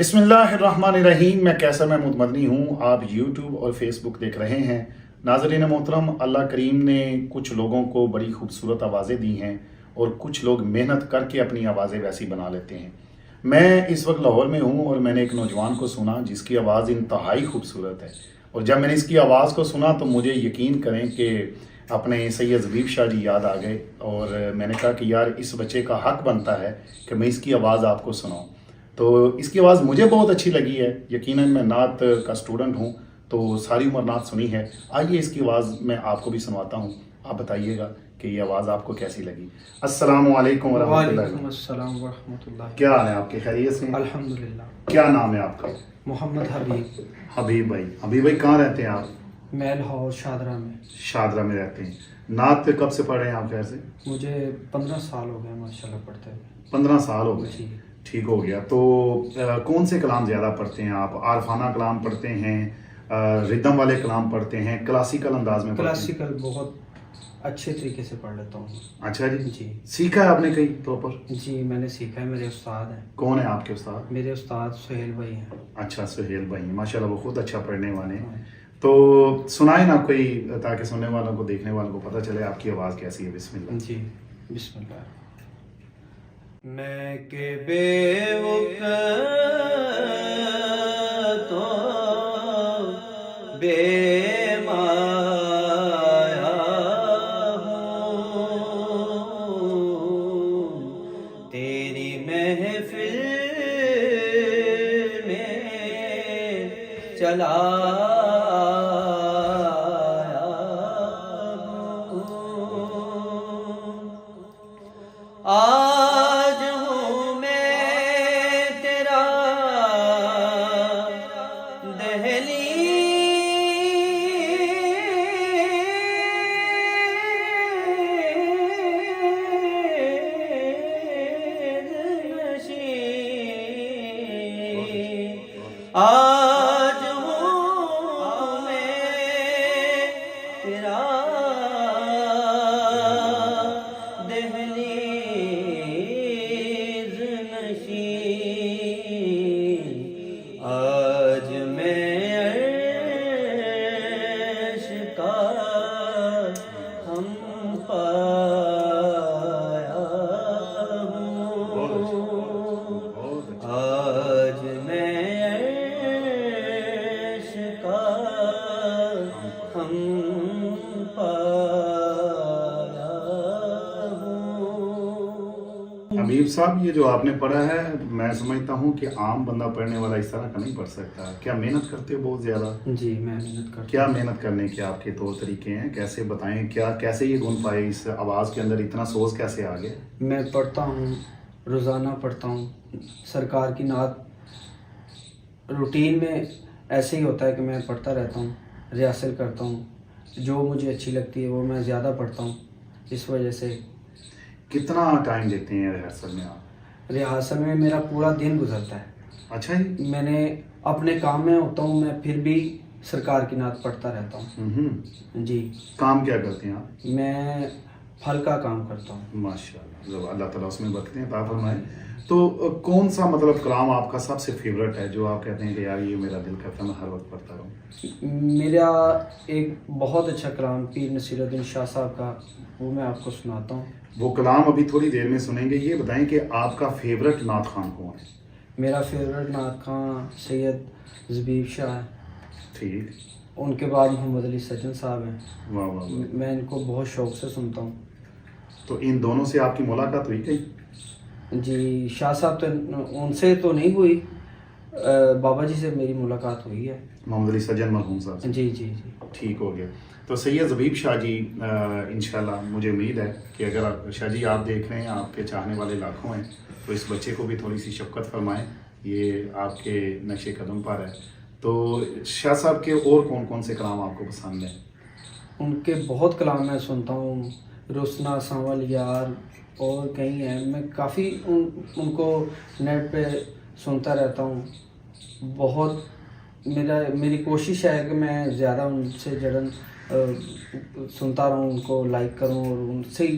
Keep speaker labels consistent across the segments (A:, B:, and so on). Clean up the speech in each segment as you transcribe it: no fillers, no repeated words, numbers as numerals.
A: बिस्मिल्लाहिर्रहमानिर्रहीम। मैं कैसर महमूद मदनी हूँ। आप यूट्यूब और फेसबुक देख रहे हैं। नाज़रीन मोहतरम, अल्लाह करीम ने कुछ लोगों को बड़ी खूबसूरत आवाज़ें दी हैं और कुछ लोग मेहनत करके अपनी आवाज़ें वैसी बना लेते हैं। मैं इस वक्त लाहौर में हूँ और मैंने एक नौजवान को सुना जिसकी आवाज़ इंतहाई खूबसूरत है, और जब मैंने इसकी आवाज़ को सुना तो मुझे यकीन करें कि अपने सैयद ज़बीब शाह जी याद आ गए, और मैंने कहा कि यार इस बच्चे का हक बनता है कि मैं इसकी आवाज़ आपको सुनाऊँ। तो इसकी आवाज़ मुझे बहुत अच्छी लगी है। यकीनन मैं नात का स्टूडेंट हूँ तो सारी उम्र नात सुनी है। आइए इसकी आवाज़ मैं आपको भी सुनवाता हूँ, आप बताइएगा कि ये आवाज़ आपको कैसी लगी। अस्सलामु अलैकुम वरहमतुल्लाह। क्या हाल है आपके, खैरियत से?
B: अल्हम्दुलिल्लाह।
A: क्या नाम है आपका?
B: मोहम्मद हबीब।
A: हबीब भाई। हबीब भाई कहाँ रहते हैं आप?
B: मैं लाहौर शादरा में।
A: शादरा में रहते हैं। नात कब से पढ़ रहे हैं आप? खैर से
B: मुझे 15 साल हो गए माशाल्लाह पढ़ते हुए।
A: 15 साल हो गए।
B: जी।
A: ठीक हो गया। तो कौन से कलाम ज़्यादा पढ़ते हैं आप? आरफाना कलाम पढ़ते हैं, रिदम वाले कलाम पढ़ते हैं, क्लासिकल अंदाज में पढ़ते हैं?
B: क्लासिकल बहुत अच्छे तरीके से पढ़ लेता हूँ।
A: अच्छा जी।
B: जी।
A: सीखा है आपने कहीं प्रॉपर?
B: जी मैंने सीखा है, मेरे उस्ताद हैं।
A: कौन है आपके उस्ताद?
B: मेरे उस्ताद सुहेल भाई हैं।
A: अच्छा, सुहेल भाई माशाल्लाह, वो खुद अच्छा पढ़ने वाले हैं। तो सुनाए ना कोई, ताकि सुनने वालों को, देखने वालों को पता चले आपकी आवाज़ कैसी है। बिस्मिल्लाह।
B: जी बिस्मिल्लाह। मैं के बेवकूफ़ तो बेमाया हूँ, तेरी महफिल में चला आज हूँ मैं तेरा दहलीज़ नशीं, आज हूँ मैं तेरा दहलीज़ नशीं, आज मैं अर्श का हम पाया हूँ, आज मैं अर्श का हम पाया हूँ।
A: हबीब साहब, ये जो आपने पढ़ा है, मैं समझता हूँ कि आम बंदा पढ़ने वाला इस तरह का नहीं पढ़ सकता। क्या मेहनत करते हो बहुत ज़्यादा?
B: जी मैं मेहनत करता हूँ।
A: क्या मेहनत करने के आपके तौर तरीके हैं, कैसे बताएं? क्या कैसे ये गुण पाए, इस आवाज़ के अंदर इतना सोच कैसे आ गया?
B: मैं पढ़ता हूँ, रोज़ाना पढ़ता हूँ सरकार की नात। रूटीन में ऐसे ही होता है कि मैं पढ़ता रहता हूँ, रिहर्सल करता हूँ, जो मुझे अच्छी लगती है वो मैं ज़्यादा पढ़ता हूँ। इस वजह से
A: कितना टाइम देते हैं रिहर्सल में आप?
B: रिहर्सल में मेरा पूरा दिन गुजरता है।
A: अच्छा जी।
B: मैंने अपने काम में होता हूँ, मैं फिर भी सरकार की नात पढ़ता रहता हूँ। जी।
A: काम क्या करते हैं आप?
B: मैं फल का काम करता हूँ।
A: माशाल्लाह, जब अल्लाह ताला उसमें बरकतें अता फरमाए। तो कौन सा मतलब कलाम आपका सबसे फेवरेट है, जो आप कहते हैं कि यार ये मेरा दिल करता है मैं हर वक्त पढ़ता रहूँ?
B: मेरा एक बहुत अच्छा कलाम पीर नसीरुद्दीन शाह साहब का, वो मैं आपको सुनाता हूँ।
A: वो कलाम अभी थोड़ी देर में सुनेंगे। ये बताएं कि आपका फेवरेट नात खान कौन है?
B: मेरा फेवरेट नात खां सैयद ज़बीब शाह है।
A: ठीक।
B: उनके बाद मोहम्मद अली सज्जन साहब हैं।
A: वाह वाह वाह।
B: मैं इनको बहुत शौक़ से सुनता हूँ।
A: तो इन दोनों से आपकी मुलाकात हुई कहीं?
B: जी शाह साहब तो, उनसे तो नहीं हुई, बाबा जी से मेरी मुलाकात हुई है।
A: मोहम्मद अली सज्जन मरहूम साहब से?
B: जी जी जी।
A: ठीक हो गया। तो सैयद ज़बीब शाह जी, इंशाल्लाह मुझे उम्मीद है कि अगर शाह जी आप देख रहे हैं, आपके चाहने वाले लाखों हैं, तो इस बच्चे को भी थोड़ी सी शफ़क़त फरमाएं। ये आपके नक्शे कदम पर है। तो शाह साहब के और कौन कौन से कलाम आपको पसंद हैं?
B: उनके बहुत कलाम मैं सुनता हूँ, रुसना सांवल यार और कई हैं। मैं काफ़ी उनको नेट पे सुनता रहता हूँ। बहुत मेरी कोशिश है कि मैं ज़्यादा उनसे जुड़न सुनता रहूँ, उनको लाइक करूँ और उनसे ही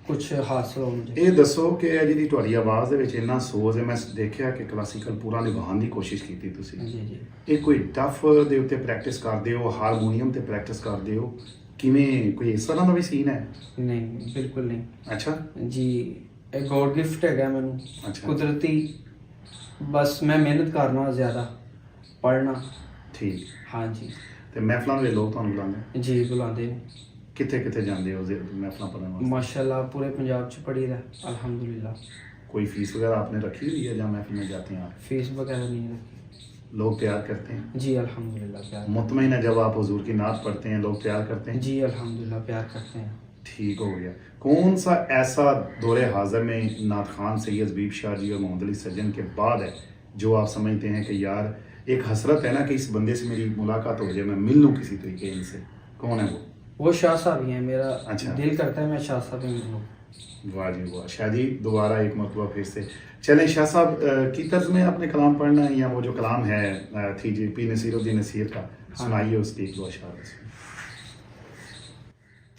B: ਕੁਝ ਹਾਸਲ ਹੋ ਮੁਝੇ।
A: ਇਹ ਦੱਸੋ ਕਿ ਇਹ ਜਿਹੜੀ ਤੁਹਾਡੀ ਆਵਾਜ਼ ਦੇ ਵਿੱਚ ਇੰਨਾ ਸੋਜ਼ ਹੈ, ਮੈਂ ਦੇਖਿਆ ਕਿ ਕਲਾਸੀਕਲ ਪੂਰਾ ਨਿਭਾਉਣ ਦੀ ਕੋਸ਼ਿਸ਼ ਕੀਤੀ ਤੁਸੀਂ।
B: ਜੀ ਜੀ।
A: ਇਹ ਕੋਈ ਟਫ ਦੇ ਉੱਤੇ ਪ੍ਰੈਕਟਿਸ ਕਰਦੇ ਹੋ, ਹਾਰਮੋਨੀਅਮ ਤੇ ਪ੍ਰੈਕਟਿਸ ਕਰਦੇ ਹੋ, ਕਿਵੇਂ ਕੋਈ ਇਸ ਤਰ੍ਹਾਂ ਦਾ ਵੀ ਸੀਨ ਹੈ?
B: ਨਹੀਂ ਬਿਲਕੁਲ ਨਹੀਂ
A: ਅੱਛਾ
B: ਜੀ, ਇਹ ਗੋਡ ਗਿਫਟ ਹੈਗਾ ਮੈਨੂੰ,
A: ਅੱਛਾ।
B: ਕੁਦਰਤੀ। ਬਸ ਮੈਂ ਮਿਹਨਤ ਕਰਨਾ, ਜ਼ਿਆਦਾ ਪੜ੍ਹਨਾ।
A: ਠੀਕ।
B: ਹਾਂਜੀ
A: ਤੇ ਮਹਿਫਲਾਂ ਦੇ ਲੋਕ ਤੁਹਾਨੂੰ ਬੁਲਾਉਂਦੇ,
B: ਜੀ, ਬੁਲਾਉਂਦੇ ਨੇ।
A: ਕਿੱਥੇ ਕਿੱਥੇ ਜਾਂਦੇ ਹੋ ਮਹਿਫਲਾਂ ਪੜ੍ਹਨ ਵਾਸਤੇ?
B: माशाल्लाह पूरे पंजाब च पढ़ी दा अल्हम्दुलिल्लाह।
A: कोई फीस वगैरह आपने रखी हुई है जहाँ महफिल में जाते हैं आप?
B: फीस वगैरह नहीं रखी
A: लोग प्यार करते हैं?
B: जी अल्हम्दुलिल्लाह प्यार।
A: मुतमईन है जब आप हुजूर की नात पढ़ते हैं, लोग प्यार करते हैं?
B: जी अल्हम्दुलिल्लाह प्यार करते हैं।
A: ठीक हो गया। कौन सा ऐसा दौरे हाजिर में नात खान सैयद हबीब शाह जी और मोहम्मद अली सज्जन के बाद है जो आप समझते हैं कि यार एक हसरत है ना कि इस बंदे से मेरी मुलाकात हो जाए, मैं मिल लूँ किसी तरीके इनसे? कौन है
B: वो शाह साहब ही हैं, मेरा
A: अच्छा।
B: दिल करता है मैं शाह साहब ही मिलूँ।
A: वाह जी वाह, शादी दोबारा एक मरतबा फिर से। चलें शाह साहब, की तर्ज में आपने कलाम पढ़ना है या वो जो कलाम है थी जी पी नसीरुद्दीन नसीर का, सुनाइए उसकी एक दो अशआर।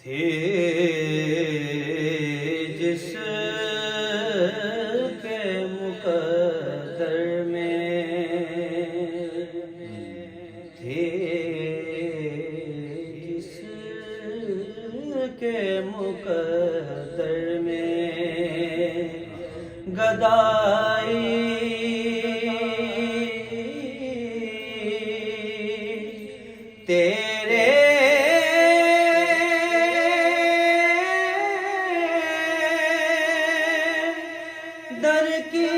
B: थे जिस के मुकद्दर में, थे जिस के मुकद्दर में गदाई तेरे दर की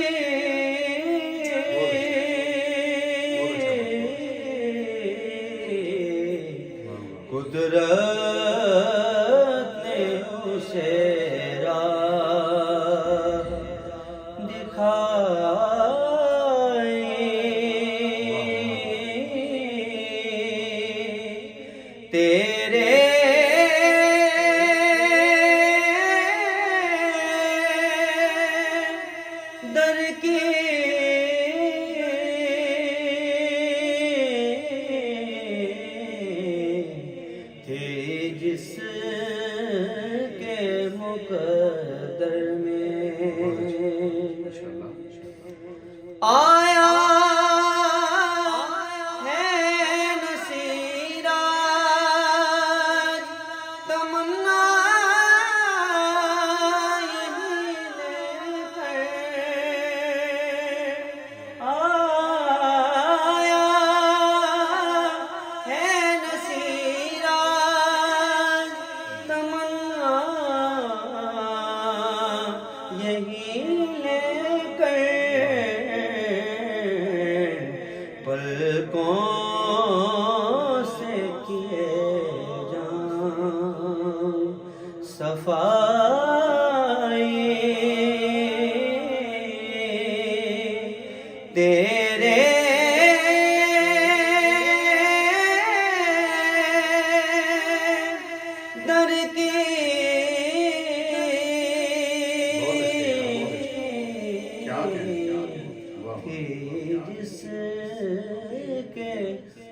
B: कुदरत ने उसे राह दिखाई। तेरे दर की थे जिस के मुकद्दर में आया है नसीराज, तमन्ना यही लेकर आया है नसीराज, तमन्ना यही लेकर पलकों से किए जान सफाई। तेरे दर की
A: क्या वाह
B: थी जिसके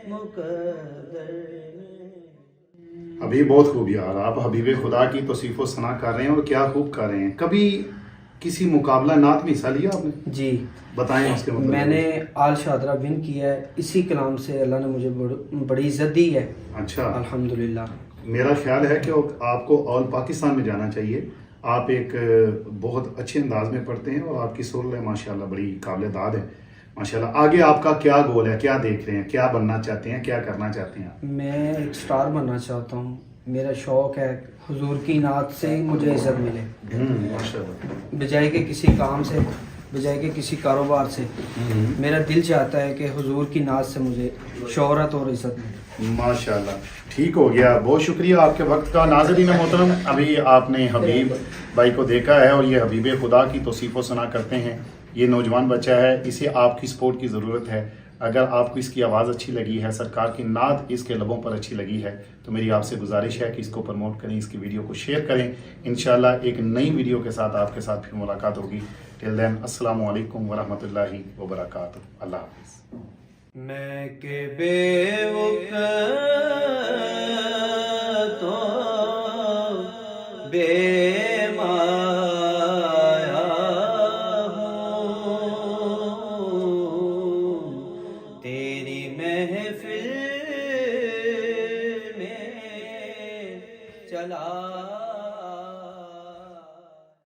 B: मुकद्दर में।
A: हबीब, बहुत खूब यार, आप हबीब खुदा की तौसीफ व सना कर रहे हैं और क्या खूब कर रहे हैं। कभी किसी मुकाबला नात में हिस्सा लिया आपने?
B: जी
A: बताएं उसके मतलब।
B: मैंने आल शादरा विन किया है, इसी कलाम से अल्लाह ने मुझे बड़ी इज्जत दी है
A: अच्छा,
B: अल्हम्दुलिल्लाह।
A: मेरा ख्याल है कि आपको ऑल पाकिस्तान में जाना चाहिए। आप एक बहुत अच्छे अंदाज में पढ़ते हैं और आपकी सुर है माशाल्लाह बड़ी काबिल दाद है माशाल्लाह। आगे आपका क्या गोल है, क्या देख रहे हैं, क्या बनना चाहते हैं, क्या करना चाहते हैं आप?
B: मैं एक स्टार बनना चाहता हूँ। मेरा शौक़ है हुजूर की नात से मुझे इज्जत मिले,
A: माशाल्लाह।
B: बजाय के किसी काम से, बजाय के किसी कारोबार से। मेरा दिल चाहता है कि हुजूर की नात से मुझे शोहरत और इज्जत मिले।
A: माशाल्लाह, ठीक हो गया। बहुत शुक्रिया आपके वक्त का। नाज़रीन मोहतरम, अभी आपने हबीब भाई को देखा है और ये हबीब खुदा की तौसीफ़ व सना करते हैं। ये नौजवान बच्चा है, इसे आपकी सपोर्ट की ज़रूरत है। अगर आपको इसकी आवाज़ अच्छी लगी है, सरकार की नात इसके लबों पर अच्छी लगी है, तो मेरी आपसे गुजारिश है कि इसको प्रमोट करें, इसकी वीडियो को शेयर करें। इंशाल्लाह एक नई वीडियो के साथ आपके साथ फिर मुलाकात होगी। टिल देन अस्सलामु अलैकुम व रहमतुल्लाहि व बरकातुहू। अल्लाह हाफ़िज़।
B: मैं के बेवक़्त तो آیا ہوں تیری محفل میں چلا